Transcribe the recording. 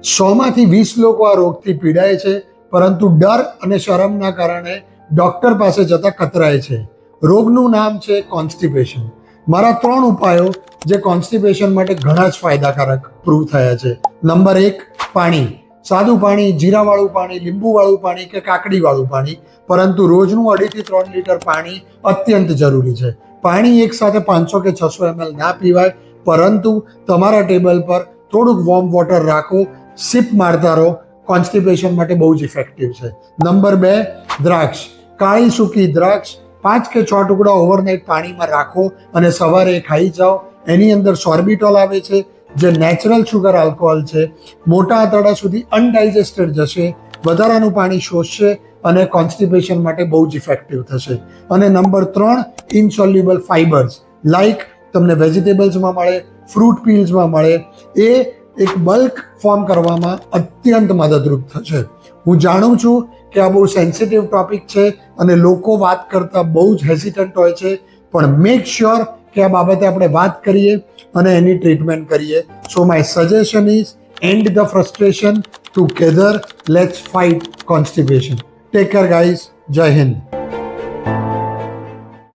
100માંથી 20 લોકો આ રોગથી પીડાય છે, પરંતુ ડર અને શરમના કારણે ડોક્ટર પાસે જતા કતરાય છે. રોગનું નામ છે કોન્સ્ટિપેશન. મારા 3 ઉપાયો જે કોન્સ્ટિપેશન માટે ઘણા જ ફાયદાકારક પ્રૂવ થયા છે. નંબર 1, પાણી. સાદું પાણી, જીરાવાળું પાણી, લીંબુવાળું પાણી કે કાકડીવાળું પાણી, પરંતુ રોજનું 2.5 થી 3 લીટર પાણી અત્યંત જરૂરી છે. પાણી એકસાથે 500 કે 600 ml ના પીવાય, પરંતુ તમારા ટેબલ પર થોડુંક વોર્મ વોટર રાખો, સિપ મારતા રહો. કોન્સ્ટિપેશન માટે બહુ જ ઇફેક્ટિવ છે. નંબર 2, દ્રાક્ષ. કાળી સૂકી દ્રાક્ષ 5 કે 6 ટુકડા ઓવરનાઇટ પાણીમાં રાખો અને સવારે ખાઈ જાઓ. એની અંદર સોર્બિટોલ આવે છે, જે નેચરલ શુગર આલ્કોહોલ છે. મોટા આંતરડા સુધી અનડાઇજેસ્ટેડ જશે, વધારાનું પાણી શોષશે અને કોન્સ્ટિપેશન માટે બહુ જ ઇફેક્ટિવ થશે. અને નંબર 3, ઇનસોલ્યુબલ ફાઇબર્સ લાઈક તમને વેજીટેબલ્સમાં મળે, ફ્રૂટ પીલ્સમાં મળે, એ એક બલ્ક ફોર્મ કરવામાં અત્યંત મદદરૂપ થશે. હું જાણું છું કે આ બહુ સેન્સિટિવ ટોપિક છે અને લોકો વાત કરતા બહુ જ હેસિટન્ટ હોય છે, પણ મેક શ્યોર કે આ બાબતે આપણે વાત કરીએ અને એની ટ્રીટમેન્ટ કરીએ. સો my suggestion is and the frustration, together let's fight constipation. Take care guys. જય હિન્દ.